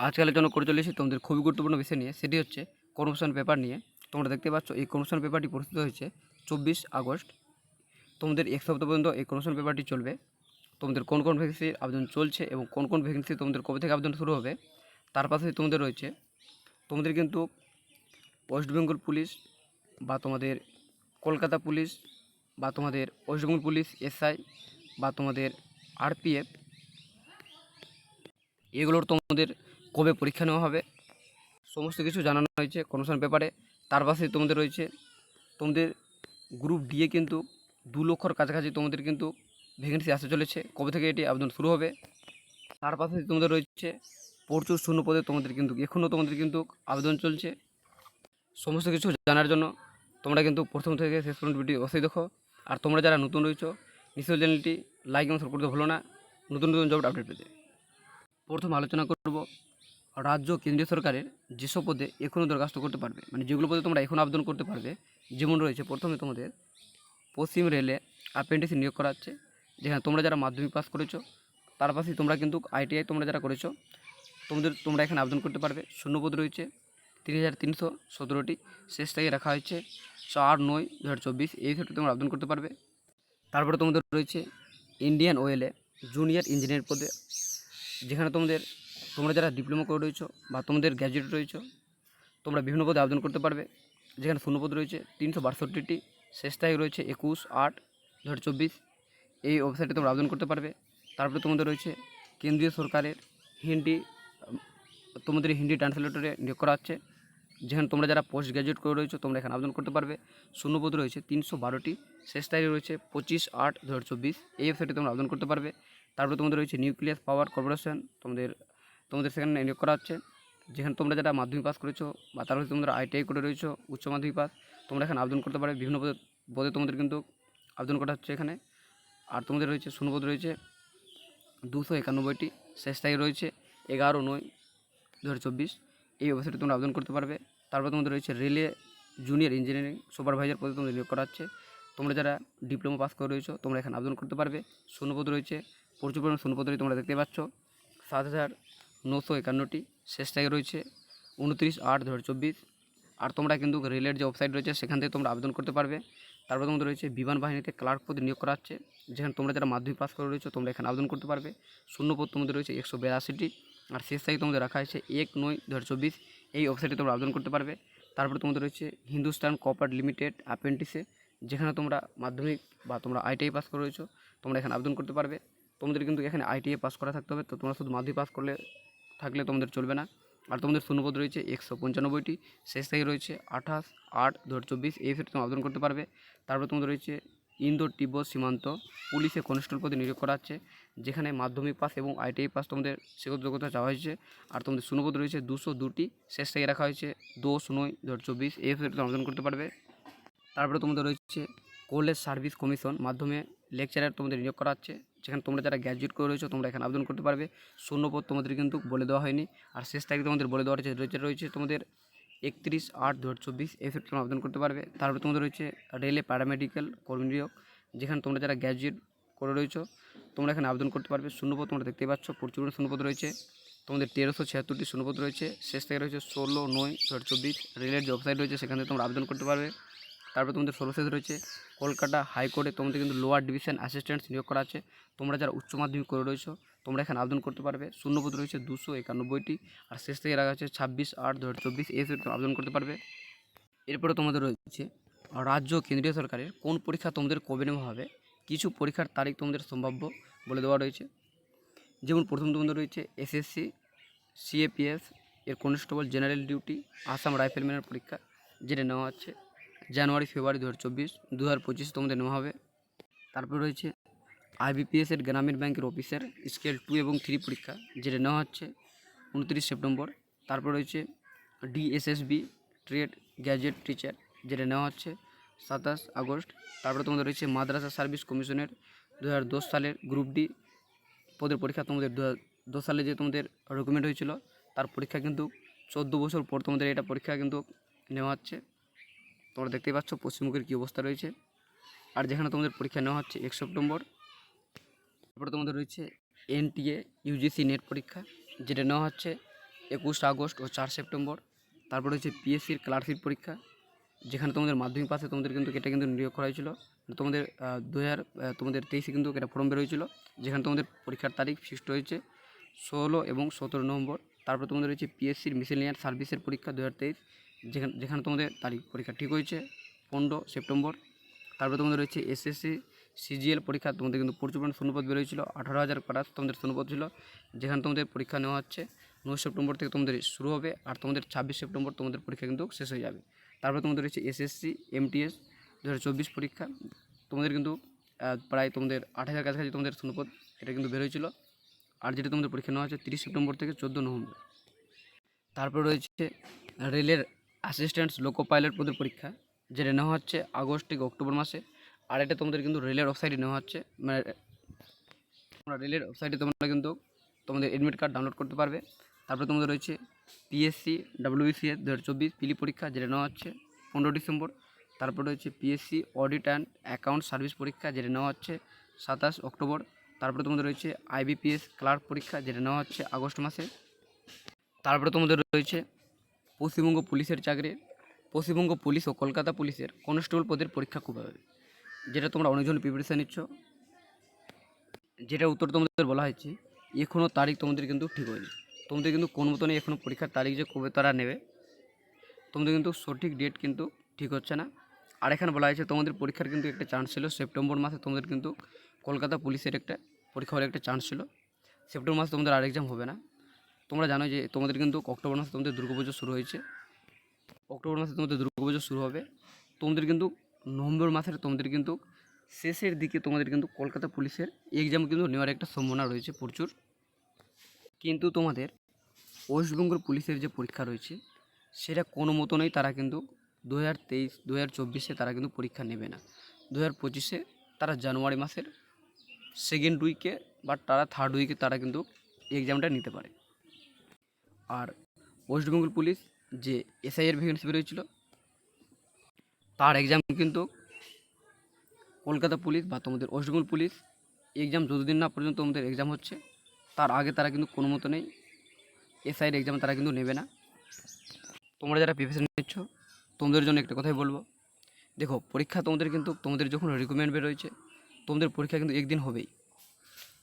আজকালের জন্য করে চলেছি তোমাদের খুবই গুরুত্বপূর্ণ বিষয় নিয়ে, সেটি হচ্ছে কনভোকেশন পেপার নিয়ে। তোমরা দেখতে পাচ্ছ এই কনভোকেশন পেপারটি প্রস্তুত হয়েছে 24 আগস্ট। তোমাদের এক সপ্তাহ পর্যন্ত এই কনভোকেশন পেপারটি চলবে। তোমাদের কোন কোন ভ্যাকেন্সির আবেদন চলছে এবং কোন কোন ভ্যাকেন্সি তোমাদের কবে থেকে আবেদন শুরু হবে, তার পাশে তোমাদের রয়েছে তোমাদের কিন্তু ওয়েস্ট বেঙ্গল পুলিশ বা তোমাদের কলকাতা পুলিশ বা তোমাদের ওয়েস্ট বেঙ্গল পুলিশ এসআই বা তোমাদের আরপিএফ, এগুলোর তোমাদের কবে পরীক্ষা নেওয়া হবে সমস্ত কিছু জানানো হয়েছে কনভোকেশন পেপারে। তার পাশে তোমাদের রয়েছে তোমাদের গ্রুপ ডিএ কিন্তু 2 লক্ষর কাছাকাছি তোমাদের কিন্তু ভ্যাকেন্সি আসতে চলেছে, কবে থেকে এটি আবেদন শুরু হবে। তার পাশে তোমাদের রয়েছে প্রচুর শূন্য পদে তোমাদের কিন্তু এখনও তোমাদের কিন্তু আবেদন চলছে। সমস্ত কিছু জানার জন্য তোমরা কিন্তু প্রথম থেকে শেষ পর্যন্ত ভিডিও অবশ্যই দেখো। আর তোমরা যারা নতুন রয়েছো নিশ্চয়ই চ্যানেলটি লাইক এবং সাবস্ক্রাইব করতে ভুলো না নতুন নতুন জব আপডেট পেতে। প্রথম আলোচনা করব রাজ্য কেন্দ্রীয় সরকারের যেসব পদে এখনও দরখাস্ত করতে পারবে, মানে যেগুলো পদে তোমরা এখনও আবেদন করতে পারবে। যেমন রয়েছে প্রথমে তোমাদের পশ্চিম রেলে অ্যাপ্রেন্টিস নিয়োগ করা হচ্ছে, যেখানে তোমরা যারা মাধ্যমিক পাস করেছো তার পাশেই তোমরা কিন্তু আইটিআই তোমরা যারা করেছো তোমরা এখানে আবেদন করতে পারবে। শূন্যপদ রয়েছে 3,317টি, শেষ থেকে রাখা হয়েছে 4/9/2024। এই ক্ষেত্রে তোমরা আবেদন করতে পারবে। তারপরে তোমাদের রয়েছে ইন্ডিয়ান অয়েলে জুনিয়র ইঞ্জিনিয়ার পদে, যেখানে তোমরা যারা ডিপ্লোমা করে রয়েছো বা তোমাদের গ্র্যাজুয়েট রয়েছো তোমরা বিভিন্ন পদে আবেদন করতে পারবে। যেখানে শূন্যপদ রয়েছে 362টি, শেষ তারিখ রয়েছে 21/8/2024। এই ওয়েবসাইটে তোমরা আবেদন করতে পারবে। তারপরে তোমাদের রয়েছে কেন্দ্রীয় সরকারের হিন্দি তোমাদের হিন্দি ট্রান্সলেটরে নিয়োগ করা হচ্ছে, যেখানে তোমরা যারা পোস্ট গ্র্যাজুয়েট করে রয়েছো তোমরা এখানে আবেদন করতে পারবে। শূন্যপদ রয়েছে 312টি, শেষ তারিখ রয়েছে 25/8/2024। এই ওয়েবসাইটে তোমরা আবেদন করতে পারবে। তারপরে তোমাদের রয়েছে নিউক্লিয়াস পাওয়ার কর্পোরেশন, তোমাদের সেখানে নিয়োগ করা হচ্ছে, যেখানে তোমরা যারা মাধ্যমিক পাস করেছো বা তার হচ্ছে তোমরা আইটিআই করে রয়েছো উচ্চ মাধ্যমিক পাস, তোমরা এখানে আবেদন করতে পারবে। বিভিন্ন পদে তোমাদের কিন্তু আবেদন করা হচ্ছে এখানে। আর তোমাদের রয়েছে শূন্যপদ রয়েছে 291টি, শেষ তারিখ রয়েছে 11/9/2024। এই ওয়েবসাইটে তোমরা আবেদন করতে পারবে। তারপর তোমাদের রয়েছে রেলে জুনিয়র ইঞ্জিনিয়ারিং সুপারভাইজার পদে তোমাদের নিয়োগ করা হচ্ছে, তোমরা যারা ডিপ্লোমা পাস করে রয়েছো তোমরা এখানে আবেদন করতে পারবে। শূন্যপদ রয়েছে প্রচুর পরিমাণ শূন্যপদ তোমরা দেখতে পাচ্ছ 7,951টি, শেষ তারিখ রয়েছে 29/8/2024। আর তোমরা কিন্তু রেলের যে ওয়েবসাইট রয়েছে সেখান থেকে তোমরা আবেদন করতে পারবে। তারপর তোমাদের রয়েছে বিমান বাহিনীতে ক্লার্ক পদে নিয়োগ করা হচ্ছে, যেখানে তোমরা যারা মাধ্যমিক পাস করে রয়েছো তোমরা এখানে আবেদন করতে পারবে। শূন্যপদ তোমাদের রয়েছে 182টি, আর শেষ তারিখ তোমাদের রাখা হয়েছে 1/9/2024। এই ওয়েবসাইটে তোমরা আবেদন করতে পারবে। তারপরে তোমাদের রয়েছে হিন্দুস্তান কপার লিমিটেড অ্যাপ্রেন্টিসে, যেখানে তোমরা মাধ্যমিক বা তোমরা আইটিআই পাস করে রয়েছো তোমরা এখানে আবেদন করতে পারবে। তোমাদের কিন্তু এখানে আইটিআই পাস করা থাকতে হবে, তো তোমরা শুধু মাধ্যমিক পাস থাকলে তোমাদের চলবে না। আর তোমাদের শূন্যপদ রয়েছে 195টি, শেষ তারিখ রয়েছে 28/8/2024। এই ক্ষেত্রে তোমরা আবেদন করতে পারবে। তারপর তোমাদের রয়েছে ইন্দো তিব্বত সীমান্ত পুলিশে কনস্টেবল পদে নিয়োগ করা হচ্ছে, যেখানে মাধ্যমিক পাস এবং আইটিআই পাস তোমাদের শিক্ষক যোগ্যতা চাওয়া হয়েছে। আর তোমাদের শূন্যপদ রয়েছে 202টি, শেষ তারিখ রাখা হয়েছে 10/9/2024। এই ক্ষেত্রে তোমরা আবেদন করতে পারবে। তারপরে তোমাদের রয়েছে কলেজ সার্ভিস কমিশন মাধ্যমে লেকচারার তোমাদের নিয়োগ করা হচ্ছে, যেখানে তোমরা যারা গ্র্যাজুয়েট করে রয়েছো তোমরা এখানে আবেদন করতে পারবে। শূন্যপদ তোমাদের কিন্তু বলে দেওয়া হয়নি, আর শেষ তারিখ তোমাদের বলে দেওয়া রয়েছে তোমাদের 31/8/2024। এই ক্ষেত্রে তোমরা আবেদন করতে পারবে। তারপরে তোমাদের রয়েছে রেলে প্যারামেডিক্যাল কর্মী নিয়োগ, যেখানে তোমরা যারা গ্র্যাজুয়েট করে রয়েছো তোমরা এখানে আবেদন করতে পারবে। শূন্যপদ তোমরা দেখতে পাচ্ছ প্রচুর শূন্যপদ রয়েছে, তোমাদের 1376টি শূন্যপদ রয়েছে, শেষ তারিখ রয়েছে 16/9/2024। রেলের যে ওয়েবসাইট রয়েছে সেখান থেকে তোমরা আবেদন করতে পারবে। তারপরে তোমাদের সর্বশেষ রয়েছে কলকাতা হাইকোর্টে তোমাদের কিন্তু লোয়ার ডিভিশন অ্যাসিস্ট্যান্ট নিয়োগ করা আছে, তোমরা যারা উচ্চ মাধ্যমিক করে রয়েছো তোমরা এখানে আবেদন করতে পারবে। শূন্যপদ রয়েছে 291টি, আর শেষ থেকে রাখা আছে 26/8/2024। এই ক্ষেত্রে আবেদন করতে পারবে। এরপরে তোমাদের রয়েছে রাজ্য কেন্দ্রীয় সরকারের কোন পরীক্ষা তোমাদের কবে নেওয়া হবে, কিছু পরীক্ষার তারিখ তোমাদের সম্ভাব্য বলে দেওয়া রয়েছে। যেমন প্রথম তোমাদের রয়েছে এসএসসি সিএপিএস এর কনস্টেবল জেনারেল ডিউটি আসাম রাইফেলম্যানের পরীক্ষা, যেটা নেওয়া হচ্ছে জানুয়ারি ফেব্রুয়ারি 2024 তোমাদের নেওয়া হবে। তারপরে রয়েছে আইবিপিএস এর গ্রামীণ ব্যাংকের অফিসার স্কেল 2 এবং 3 পরীক্ষা, যেটা নেওয়া হচ্ছে 29 সেপ্টেম্বর। তারপর রয়েছে ডিএসএসবি ট্রেড গ্যাজেট টিচার, যেটা নেওয়া হচ্ছে 27 আগস্ট। তারপরে তোমাদের রয়েছে মাদ্রাসা সার্ভিস কমিশনের 2010 সালের গ্রুপ ডি পদের পরীক্ষা, তোমাদের 2010 সালে যে তোমাদের রিক্রুটমেন্ট হয়েছিল তার পরীক্ষা কিন্তু 14 বছর পর তোমাদের এটা পরীক্ষা কিন্তু নেওয়া হচ্ছে। তোমরা দেখতেই পাচ্ছ পশ্চিমবঙ্গের কী অবস্থা রয়েছে। আর যেখানে তোমাদের পরীক্ষা নেওয়া হচ্ছে 1 সেপ্টেম্বর। তারপরে তোমাদের রয়েছে এনটিএ ইউজিসি নেট পরীক্ষা, যেটা নেওয়া হচ্ছে 21 আগস্ট ও 4 সেপ্টেম্বর। তারপরে হচ্ছে পিএসসির ক্লার্কশিপ পরীক্ষা, যেখানে তোমাদের মাধ্যমিক পাশে তোমাদের কিন্তু এটা কিন্তু নিয়োগ করা হয়েছিল। তোমাদের 2023 কিন্তু এটা ফর্ম বের হয়েছিল, যেখানে তোমাদের পরীক্ষার তারিখ ফিক্সড হয়েছে 16 এবং 17 নভেম্বর। তারপর তোমাদের হচ্ছে পিএসসির মিসেলিনিয়াস সার্ভিসের পরীক্ষা 2023, যেখানে তোমাদের তারিখ পরীক্ষা ঠিক হয়েছে 15 সেপ্টেম্বর। তারপর তোমাদের রয়েছে এসএসসি সিজিএল পরীক্ষা, তোমাদের কিন্তু প্রচুর পরিমাণ শূন্যপদ বের হয়েছিল, 18,000 প্লাস তোমাদের শূন্যপদ ছিল, যেখানে তোমাদের পরীক্ষা নেওয়া হচ্ছে 9 সেপ্টেম্বর থেকে তোমাদের শুরু হবে, আর তোমাদের 26 সেপ্টেম্বর তোমাদের পরীক্ষা কিন্তু শেষ হয়ে যাবে। তারপর তোমাদের রয়েছে এসএসসি এমটিএস 2024 পরীক্ষা, তোমাদের কিন্তু প্রায় তোমাদের 8,000 কাছাকাছি তোমাদের শূন্যপদ এটা কিন্তু বের হয়েছিল, আর যেটা তোমাদের পরীক্ষা নেওয়া হচ্ছে 30 সেপ্টেম্বর থেকে 14 নভেম্বর। তারপর রয়েছে রেলের অ্যাসিস্ট্যান্ট লোকো পাইলট পদের পরীক্ষা, যেটা নেওয়া হচ্ছে আগস্ট থেকে অক্টোবর মাসে, আর এটা তোমাদের কিন্তু রেলের ওয়েবসাইটে নেওয়া হচ্ছে, মানে তোমরা রেলের ওয়েবসাইটে তোমরা কিন্তু তোমাদের এডমিট কার্ড ডাউনলোড করতে পারবে। তারপরে তোমাদের রয়েছে পিএসসি ডাব্লিউবিসিএস 2024 পিলি পরীক্ষা, যেটা নেওয়া হচ্ছে 15 ডিসেম্বর। তারপর রয়েছে PSC audit and account service পরীক্ষা, যেটা নেওয়া হচ্ছে 27 অক্টোবর। তারপরে তোমাদের রয়েছে আইবিপিএস ক্লার্ক পরীক্ষা, যেটা নেওয়া হচ্ছে আগস্ট মাসে। তারপরে তোমাদের রয়েছে পশ্চিমবঙ্গ পুলিশের চাকরির পশ্চিমবঙ্গ পুলিশ ও কলকাতা পুলিশের কনস্টেবল পদের পরীক্ষা কবে হবে, যেটা তোমরা অনেকজন প্রিপারেশান নিচ্ছ, যেটা উত্তর তোমাদের বলা হয়েছে এখনও তারিখ তোমাদের কিন্তু ঠিক হয়নি। তোমাদের কিন্তু কোন মতনই এখনও পরীক্ষার তারিখ যে কবে তারা নেবে, তোমাদের কিন্তু সঠিক ডেট কিন্তু ঠিক হচ্ছে না। আর এখানে বলা হয়েছে তোমাদের পরীক্ষার কিন্তু একটা চান্স ছিল সেপ্টেম্বর মাসে, তোমাদের কিন্তু কলকাতা পুলিশের একটা পরীক্ষা হওয়ার একটা চান্স ছিল। সেপ্টেম্বর মাসে তোমাদের আর এক্সাম হবে না। তোমরা জানো যে তোমাদের কিন্তু অক্টোবর মাসে তোমাদের দুর্গাপুজো শুরু হয়েছে, অক্টোবর মাসে তোমাদের দুর্গাপুজো শুরু হবে, তোমাদের কিন্তু নভেম্বর মাসের তোমাদের কিন্তু শেষের দিকে তোমাদের কিন্তু কলকাতা পুলিশের এক্সাম কিন্তু নেওয়ার একটা সম্ভাবনা রয়েছে প্রচুর। কিন্তু তোমাদের ওয়েস্টবেঙ্গল পুলিশের যে পরীক্ষা রয়েছে সেটা কোনো মতনই তারা কিন্তু 2023 2024 তারা কিন্তু পরীক্ষা নেবে না। 2025 তারা জানুয়ারি মাসের সেকেন্ড উইকে বা তারা থার্ড উইকে তারা কিন্তু এক্সামটা নিতে পারে। আর ওয়েস্টবেঙ্গল পুলিশ যে এসআইয়ের ভ্যাকেন্সি বেরিয়েছিল তার এক্সাম কিন্তু কলকাতা পুলিশ বা তোমাদের ওয়েস্টবেঙ্গল পুলিশ এক্সাম যতদিন না পর্যন্ত তোমাদের এক্সাম হচ্ছে তার আগে তারা কিন্তু কোনো মতো নেই এসআইয়ের এক্সাম তারা কিন্তু নেবে না। তোমরা যারা প্রিপারেশন নিচ্ছ তোমাদের জন্য একটা কথাই বলবো, দেখো পরীক্ষা তোমাদের কিন্তু তোমাদের যখন রিক্রুটমেন্ট বেরোয়েছে তোমাদের পরীক্ষা কিন্তু একদিন হবেই।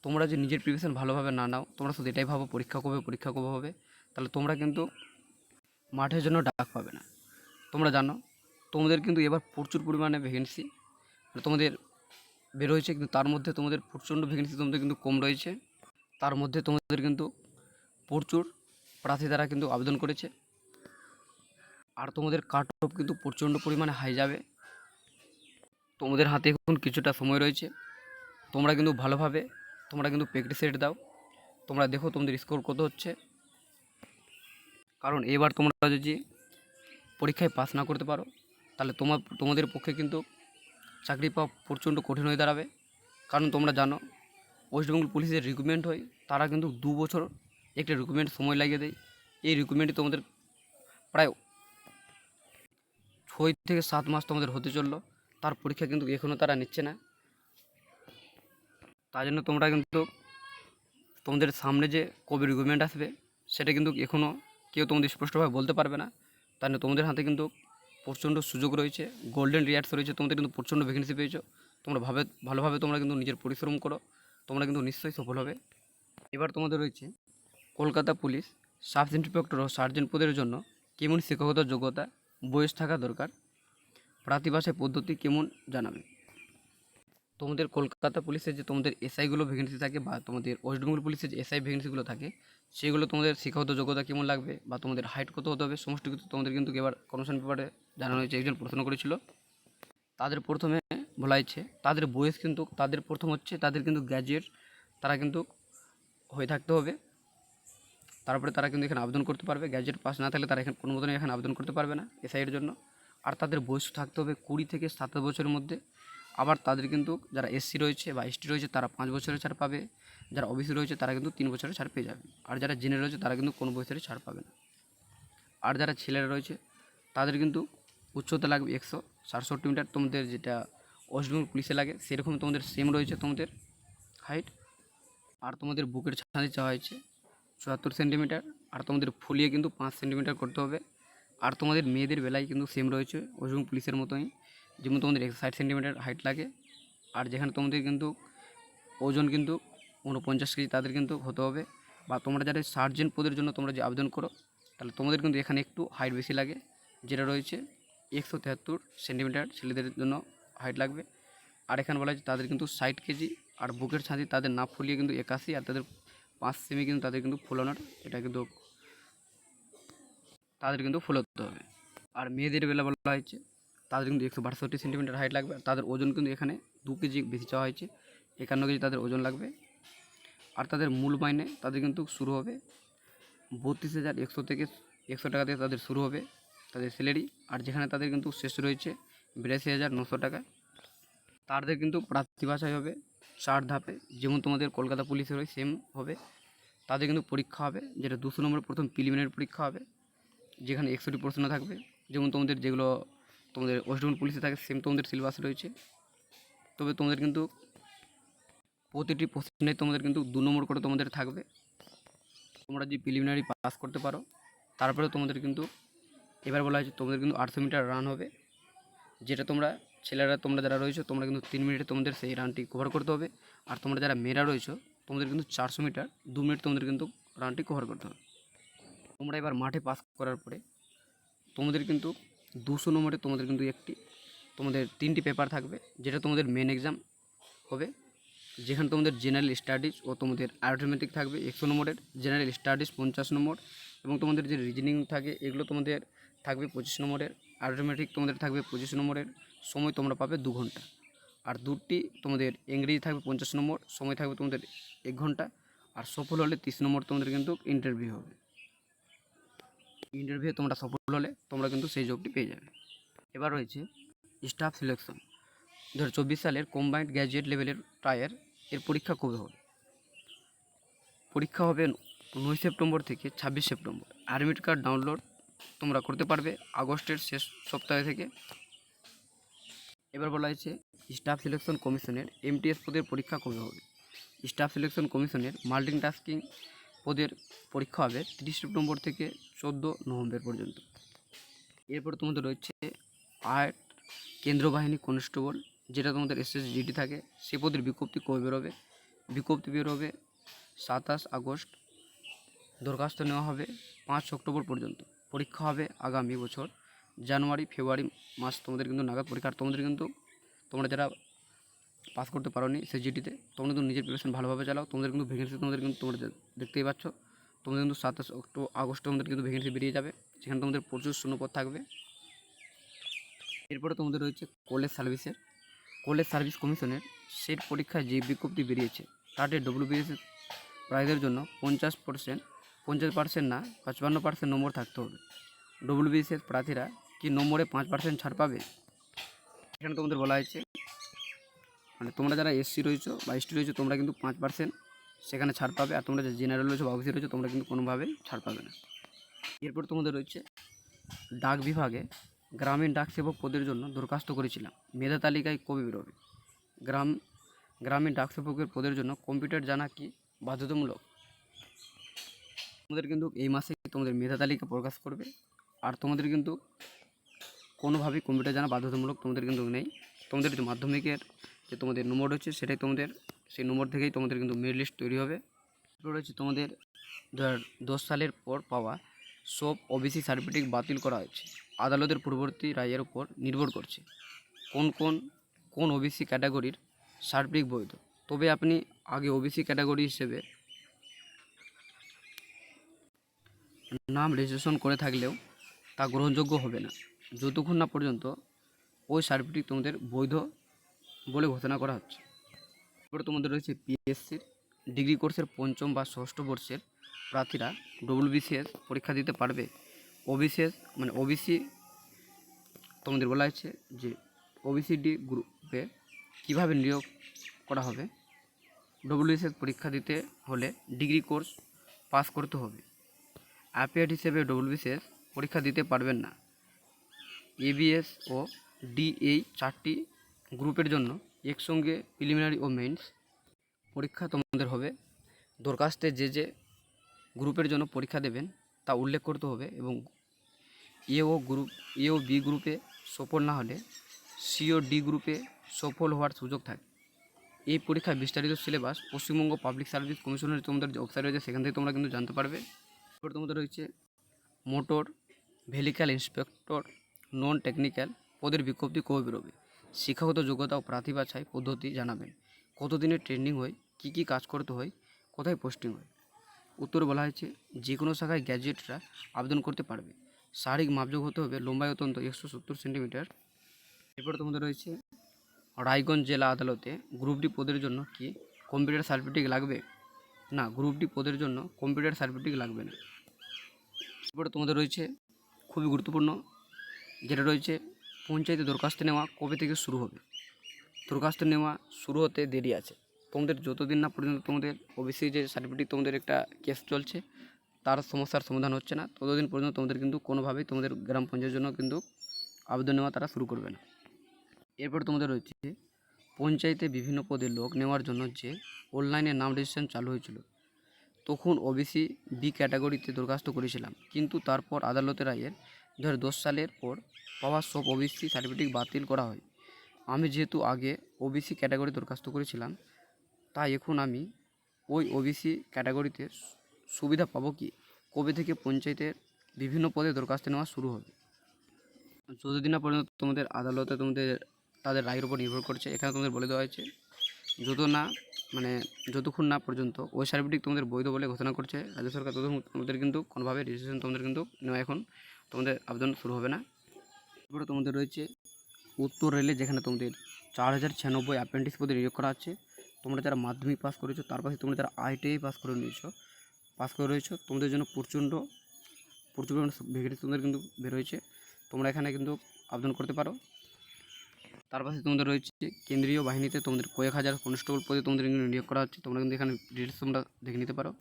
তোমরা যে নিজের প্রিপারেশন ভালোভাবে না নাও, তোমরা শুধু এটাই ভাবো পরীক্ষা কবে হবে, তাহলে তোমরা কিন্তু মাঠের জন্য ডাক পাবে না। তোমরা জানো তোমাদের কিন্তু এবার প্রচুর পরিমাণে ভ্যাকেন্সি তোমাদের বের হয়েছে, কিন্তু তার মধ্যে তোমাদের প্রচণ্ড ভ্যাকেন্সি তোমাদের কিন্তু কম রয়েছে। তার মধ্যে তোমাদের কিন্তু প্রচুর প্রার্থী দ্বারা কিন্তু আবেদন করেছে, আর তোমাদের কাট অফ কিন্তু প্রচণ্ড পরিমাণে হাই যাবে। তোমাদের হাতে এখন কিছুটা সময় রয়েছে, তোমরা কিন্তু ভালোভাবে তোমরা কিন্তু প্র্যাকটিস সেট দাও, তোমরা দেখো তোমাদের স্কোর কত হচ্ছে। কারণ এবার তোমরা যদি পরীক্ষায় পাস না করতে পারো তাহলে তোমাদের পক্ষে কিন্তু চাকরি পাওয়া প্রচণ্ড কঠিন হয়ে দাঁড়াবে। কারণ তোমরা জানো ওয়েস্টবেঙ্গল পুলিশের রিক্রুটমেন্ট হয় তারা কিন্তু 2 বছর একটা রিক্রুটমেন্ট সময় লাগিয়ে দেয়। এই রিক্রুটমেন্টে তোমাদের প্রায় 6 থেকে 7 মাস তোমাদের হতে চললো, তার পরীক্ষা কিন্তু এখনও তারা নিচ্ছে না। তার জন্য তোমরা কিন্তু তোমাদের সামনে যে কবে রিক্রুটমেন্ট আসবে সেটা কিন্তু এখনও কেউ তোমাদের স্পষ্টভাবে বলতে পারবে না। তার জন্য তোমাদের হাতে কিন্তু প্রচণ্ড সুযোগ রয়েছে, গোল্ডেন রিয়ার্স রয়েছে, তোমাদের কিন্তু প্রচণ্ড ভ্যাকেন্সি পেয়েছো। তোমরা ভালোভাবে তোমরা কিন্তু নিজের পরিশ্রম করো, তোমরা কিন্তু নিশ্চয়ই সফল হবে। এবার তোমাদের রয়েছে কলকাতা পুলিশ সাব ইন্সপেক্টর ও সার্জেন্ট পদের জন্য কেমন শিক্ষাগত যোগ্যতা বয়স থাকা দরকার, প্রার্থী বাছাই পদ্ধতি কেমন জানাবে। তোমাদের কলকাতা পুলিশের যে তোমাদের এসআইগুলো ভ্যাকেন্সি থাকে বা তোমাদের ওয়েস্ট বেঙ্গল পুলিশের যে এসআই ভ্যাকেন্সিগুলো থাকে সেগুলো তোমাদের শিক্ষাগত যোগ্যতা কেমন লাগবে বা তোমাদের হাইট কত হতে হবে সমস্ত কিছু তোমাদের কিন্তু এবার কমিশন পেপারে জানানো হয়েছে। একজন প্রশ্ন করেছিল, তাদের প্রথমে বলা হয়েছে তাদের বয়স কিন্তু তাদের প্রথম হচ্ছে তাদের কিন্তু গ্র্যাজুয়েট তারা কিন্তু হয়ে থাকতে হবে, তারপরে তারা কিন্তু এখানে আবেদন করতে পারবে। গ্র্যাজুয়েট পাস না থাকলে তারা এখানে কোনো মতনই এখানে আবেদন করতে পারবে না এসআইয়ের জন্য। আর তাদের বয়স থাকতে হবে 20 থেকে 27 বছরের মধ্যে। আবার তাদের কিন্তু যারা এসসি রয়েছে বা এসটি রয়েছে তারা 5 বছরের ছাড় পাবে, যারা ওবিসি রয়েছে তারা কিন্তু 3 বছরের ছাড় পেয়ে যাবে, আর যারা জেনারেল রয়েছে তারা কিন্তু কোনো বছরের ছাড় পাবে না। আর যারা ছেলেরা রয়েছে তাদের কিন্তু উচ্চতা লাগবে 167 মিটার, তোমাদের যেটা ওয়েস্ট বেঙ্গল পুলিশে লাগে সেরকম তোমাদের সেম রয়েছে তোমাদের হাইট। আর তোমাদের বুকের ছাঁচে চাওয়া হয়েছে 74 সেন্টিমিটার, আর তোমাদের ফুলিয়ে কিন্তু 5 সেন্টিমিটার করতে হবে। আর তোমাদের মেয়েদের বেলায় কিন্তু সেম রয়েছে ওয়েস্ট বেঙ্গল পুলিশের মতোই, যেমন তোমাদের 60 সেন্টিমিটার হাইট লাগে। আর যেখানে তোমাদের কিন্তু ওজন কিন্তু 49 কেজি তাদের কিন্তু হতে হবে। বা তোমরা যারা সার্জেন্ট পদের জন্য তোমরা যে আবেদন করো, তাহলে তোমাদের কিন্তু এখানে একটু হাইট বেশি লাগে, যেটা রয়েছে 173 সেন্টিমিটার ছেলেদের জন্য হাইট লাগবে। আর এখানে বলা হয়েছে তাদের কিন্তু 60 কেজি, আর বুকের ছাঁচি তাদের না ফুলিয়ে কিন্তু 81, আর তাদের 5 সেমি কিন্তু তাদের কিন্তু ফুলানোর, এটা কিন্তু তাদের কিন্তু ফুলাতে হবে। আর মেয়েদের বেলা বলা হয়েছে তাদের কিন্তু 162 সেন্টিমিটার হাইট লাগবে। আর তাদের ওজন কিন্তু এখানে 2 কেজি বেশি চাওয়া হয়েছে, 51 কেজি তাদের ওজন লাগবে। আর তাদের মূল মাইনে তাদের কিন্তু শুরু হবে 32,100 থেকে 100 টাকা থেকে তাদের শুরু হবে তাদের স্যালারি। আর যেখানে তাদের কিন্তু শেষ রয়েছে 82,900 টাকা। তাদের কিন্তু প্রার্থী বাছাই হবে 4 ধাপে, যেমন তোমাদের কলকাতা পুলিশের হয় সেম হবে। তাদের কিন্তু পরীক্ষা হবে, যেটা 200 নম্বরের প্রথম প্রিলিমিনারি পরীক্ষা হবে, যেখানে 100টি প্রশ্ন থাকবে, যেমন তোমাদের যেগুলো তোমাদের ওয়েস্ট বেঙ্গল পুলিশে থাকে সেম তোমাদের সিলেবাস রয়েছে। তবে তোমাদের কিন্তু প্রতিটি প্রশ্নে তোমাদের কিন্তু 2 নম্বর করে তোমাদের থাকবে। তোমরা যে প্রিলিমিনারি পাস করতে পারো, তারপরে তোমাদের কিন্তু এবার বলা হয়েছে তোমাদের কিন্তু 800 মিটার রান হবে, যেটা তোমরা ছেলেরা তোমরা যারা রয়েছো তোমরা কিন্তু 3 মিনিটে তোমাদের সেই রানটি কভার করতে হবে। আর তোমরা যারা মেয়েরা রয়েছো তোমাদের কিন্তু 400 মিটার 2 মিনিট তোমাদের কিন্তু রানটি কভার করতে হবে। তোমরা এবার মাঠে পাস করার পরে তোমাদের কিন্তু 200 নম্বরে তোমাদের কিন্তু তোমাদের 3টি পেপার থাকবে, যেটা তোমাদের মেন এক্সাম হবে, যেখানে তোমাদের জেনারেল স্টাডিজ ও তোমাদের অ্যারিথমেটিক থাকবে 100 নম্বরের, জেনারেল স্টাডিজ 50 নম্বর, এবং তোমাদের যে রিজনিং থাকে এগুলো তোমাদের থাকবে 25 নম্বরের, অ্যারিথমেটিক তোমাদের থাকবে 25 নম্বরের। সময় তোমরা পাবে 2 ঘন্টা। আর দুটি তোমাদের ইংরেজি থাকবে 50 নম্বর, সময় থাকবে তোমাদের 1 ঘন্টা। আর সফল হলে 30 নম্বর তোমাদের কিন্তু ইন্টারভিউ হবে। ইন্টারভিউ তোমরা সফল হলে তোমরা কিন্তু সেই জবটি পেয়ে যাবে। এবার রয়েছে স্টাফ সিলেকশন। 2024 সালের কম্বাইন্ড গ্র্যাজুয়েট লেভেলের টায়ার এর পরীক্ষা কবে হবে? পরীক্ষা হবে 9 সেপ্টেম্বর থেকে 26 সেপ্টেম্বর। অ্যাডমিট কার্ড ডাউনলোড তোমরা করতে পারবে আগস্টের শেষ সপ্তাহে থেকে। এবার বলা হয়েছে স্টাফ সিলেকশন কমিশনের MTS পদের পরীক্ষা কবে হবে? স্টাফ সিলেকশন কমিশনের মাল্টিটাস্কিং পদের পরীক্ষা হবে 30 সেপ্টেম্বর থেকে 14 নভেম্বর পর্যন্ত। এরপর তোমাদের রয়েছে আর্ট কেন্দ্র বাহিনী কনস্টেবল, যেটা তোমাদের SSGD থাকে, সে পদের বিজ্ঞপ্তি কবে বেরোবে? বিজ্ঞপ্তি বেরোবে 27 আগস্ট। দরখাস্ত নেওয়া হবে 5 অক্টোবর পর্যন্ত। পরীক্ষা হবে আগামী বছর জানুয়ারি ফেব্রুয়ারি মাস তোমাদের কিন্তু নাগাদ পরীক্ষা। আর তোমাদের কিন্তু তোমরা যারা পাস করতে পারোনি SSGDতে, তোমরা কিন্তু নিজের প্রিপারেশন ভালোভাবে চালাও। তোমাদের কিন্তু ভ্যাকেন্সি তোমাদের কিন্তু তোমরা দেখতেই পাচ্ছ, তোমাদের কিন্তু 27 আগস্ট তোমাদের কিন্তু ভ্যাকেন্সি বেরিয়ে যাবে, যেখানে তোমাদের প্রচুর শূন্যপদ থাকবে। এরপরে তোমাদের রয়েছে কলেজ সার্ভিস কমিশনের সেট পরীক্ষায় যে বিজ্ঞপ্তি বেরিয়েছে তাতে WBCS প্রাইজের জন্য 50% না 55% নম্বর থাকতে হবে। WBCS প্রার্থীরা কি নম্বরে 5% ছাড় পাবে? এখানে তোমাদের বলা হয়েছে মানে তোমরা যারা SC রয়েছো বা ST রয়েছো তোমরা কিন্তু 5% সেখানে ছাড় পাবে। আর তোমরা যারা জেনারেল রয়েছো বা OBC রয়েছো তোমরা কিন্তু কোনোভাবেই ছাড় পাবে না। এরপর তোমাদের রয়েছে ডাক বিভাগে গ্রামীণ ডাক সেবক পদের জন্য দরখাস্ত করেছিলাম, মেধা তালিকায় কবে বেরোবে? গ্রামীণ ডাক সেবকের পদের জন্য কম্পিউটার জানা কি বাধ্যতামূলক? তোমাদের কিন্তু এই মাসে তোমাদের মেধা তালিকা প্রকাশ করবে। আর তোমাদের কিন্তু কোনোভাবেই কম্পিউটার জানা বাধ্যতামূলক তোমাদের কিন্তু নেই। তোমাদের যে মাধ্যমিকের যে তোমাদের নম্বর রয়েছে সেটাই তোমাদের সেই নম্বর থেকেই তোমাদের কিন্তু মেরিট লিস্ট তৈরি হবে। এরপর রয়েছে তোমাদের 2010 সালের পর পাওয়া সব OBC সার্টিফিকেট বাতিল করা হয়েছে। আদালতের পূর্ববর্তী রায়ের উপর নির্ভর করছে কোন OBC ক্যাটাগরির সার্টিফিকেট বৈধ। তবে আপনি আগে OBC ক্যাটাগরি হিসেবে নাম রেজিস্ট্রেশন করে থাকলেও তা গ্রহণযোগ্য হবে না যতক্ষণ না পর্যন্ত ওই সার্টিফিকেট তোমাদের বৈধ বলে ঘোষণা করা হচ্ছে। এরপরে তোমাদের রয়েছে PSCর ডিগ্রি কোর্সের 5ম বা 6ষ্ঠ বর্ষের প্রার্থীরা WBCS পরীক্ষা দিতে পারবে। OBC তোমাদের বলা হয়েছে যে OBCD গ্রুপে কীভাবে নিয়োগ করা হবে। WBCS পরীক্ষা দিতে হলে ডিগ্রি কোর্স পাস করতে হবে। অ্যাপিয়ার্ড হিসেবে WBCS পরীক্ষা দিতে পারবেন না। ABS ও DA এই 4টি গ্রুপের জন্য একসঙ্গে প্রিলিমিনারি ও মেইনস পরীক্ষা তোমাদের হবে। দরখাস্তে যে গ্রুপের জন্য পরীক্ষা দেবেন তা উল্লেখ করতে হবে এবং এ ও বি গ্রুপে সফল না হলে সি ও ডি গ্রুপে সফল হওয়ার সুযোগ থাকে। এই পরীক্ষার বিস্তারিত সিলেবাস পশ্চিমবঙ্গ পাবলিক সার্ভিস কমিশনের তোমাদের যে ওয়েবসাইট রয়েছে সেখান থেকে তোমরা কিন্তু জানতে পারবে। এরপর তোমাদের রয়েছে motor vehicle inspector non technical পদের বিজ্ঞপ্তি কবে বেরোবে? শিক্ষাগত যোগ্যতা ও প্রার্থী বাছাই পদ্ধতি জানাবেন। কতদিনের ট্রেনিং হয়, কী কী কাজ করতে হয়, কোথায় পোস্টিং হয়? উত্তরে বলা হয়েছে যে কোনো শাখায় গ্র্যাজুয়েটরা আবেদন করতে পারবে। শারীরিক মাপযোগ হতে হবে লম্বায় অত্যন্ত 170 সেন্টিমিটার। এরপরে তোমাদের রয়েছে রায়গঞ্জ জেলা আদালতে গ্রুপ ডি পদের জন্য কি কম্পিউটার সার্টিফিকেট লাগবে? না, গ্রুপ ডি পদের জন্য কম্পিউটার সার্টিফিকেট লাগবে না। এরপরে তোমাদের রয়েছে খুবই গুরুত্বপূর্ণ যেটা রয়েছে পঞ্চায়েতে দরখাস্ত নেওয়া কবে থেকে শুরু হবে? দরখাস্ত নেওয়া শুরু হতে দেরি আছে। তোমাদের যতদিন না পর্যন্ত তোমাদের ওবিসি যে সার্টিফিকেট তোমাদের একটা কেস চলছে তার সমস্যার সমাধান হচ্ছে না, ততদিন পর্যন্ত তোমাদের কিন্তু কোনোভাবেই তোমাদের গ্রাম পঞ্চায়েতের জন্য কিন্তু আবেদন নেওয়া তারা শুরু করবে না। এরপর তোমাদের রয়েছে পঞ্চায়েতে বিভিন্ন পদে লোক নেওয়ার জন্য যে অনলাইনে নাম রেজিস্ট্রেশন চালু হয়েছিল, তখন ওবিসি বি ক্যাটাগরিতে দরখাস্ত করেছিলাম, কিন্তু তারপর আদালতের রায়ের 2010 সালের পর পাওয়া সব ওবিসি সার্টিফিকেট বাতিল করা হয়। আমি যেহেতু আগে ওবিসি ক্যাটাগরি দরখাস্ত করেছিলাম, তাই এখন আমি ওই ওবিসি ক্যাটাগরিতে সুবিধা পাবো কি? কবে থেকে পঞ্চায়েতের বিভিন্ন পদে দরখাস্ত নেওয়া শুরু হবে? যতদিন না পর্যন্ত তোমাদের আদালতে তোমাদের তাদের রায়ের উপর নির্ভর করছে, এখানে তোমাদের বলে দেওয়া হয়েছে যতক্ষণ না পর্যন্ত ওই সার্টিফিকেট তোমাদের বৈধ বলে ঘোষণা করছে রাজ্য সরকার, ততক্ষণ তোমাদের কিন্তু কোনোভাবে রেজিস্ট্রেশন তোমাদের কিন্তু নেওয়া এখন তোমাদের আবেদন শুরু হবে না। এরপরে তোমাদের রয়েছে উত্তর রেলে, যেখানে তোমাদের 4096 অ্যাপ্রেন্টিস পদে নিয়োগ করা আছে। তোমরা যারা মাধ্যমিক পাস করেছো, তার পাশে তোমরা যারা ITI পাস করে রয়েছো, তোমাদের জন্য প্রচুর ভ্যাকেন্সি তোমাদের কিন্তু বেরোয়েছে। তোমরা এখানে কিন্তু আবেদন করতে পারো। তার পাশে তোমাদের রয়েছে কেন্দ্রীয় বাহিনীতে তোমাদের কয়েক হাজার কনস্টেবল পদে তোমাদের কিন্তু নিয়োগ করা হচ্ছে। তোমরা কিন্তু এখানে ডিটেলস তোমরা দেখে নিতে পারো।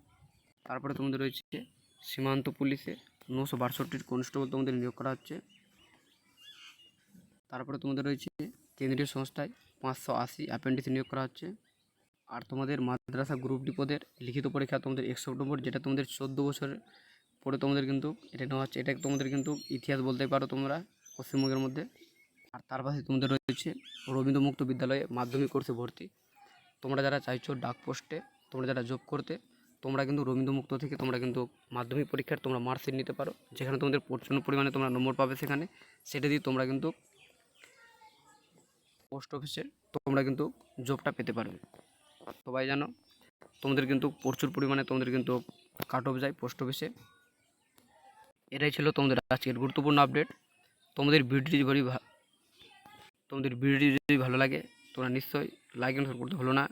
তারপরে তোমাদের রয়েছে সীমান্ত পুলিশে 962 কনস্টেবল তোমাদের নিয়োগ করা হচ্ছে। তারপরে তোমাদের রয়েছে কেন্দ্রীয় সংস্থায় 580 অ্যাপ্রেন্টিস নিয়োগ করা হচ্ছে। আর তোমাদের মাদ্রাসা গ্রুপ ডি পদের লিখিত পরীক্ষা তোমাদের 1 সেপ্টেম্বর, যেটা তোমাদের 14 বছরের পরে তোমাদের কিন্তু এটা নেওয়া হচ্ছে। এটা তোমাদের কিন্তু ইতিহাস বলতে পারো তোমরা পশ্চিমবঙ্গের মধ্যে। আর তার পাশে তোমাদের রয়েছে রবীন্দ্র মুক্ত বিদ্যালয়ে মাধ্যমিক কোর্সে ভর্তি। তোমরা যারা চাইছো ডাক পোস্টে তোমরা যারা জব করতে, তোমরা কিন্তু রবীন্দ্র মুক্ত থেকে তোমরা কিন্তু মাধ্যমিক পরীক্ষার তোমরা মার্কশিট নিতে পারো, যেখানে তোমাদের প্রচুর পরিমাণে তোমরা নম্বর পাবে। সেটা দিয়ে তোমরা কিন্তু পোস্ট অফিসে তোমরা কিন্তু জবটা পেতে পারবে। সবাই জানো তোমাদের কিন্তু প্রচুর পরিমাণে তোমাদের কিন্তু কাট অফ যায় পোস্ট অফিসে। এটাই ছিল তোমাদের আজকের গুরুত্বপূর্ণ আপডেট। তোমাদের ভিডিওটি যদি ভালো লাগে তোমরা নিশ্চয়ই লাইক এন্ড শেয়ার করতে ভুলো না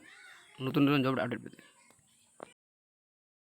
নতুন জব আপডেট পেতে।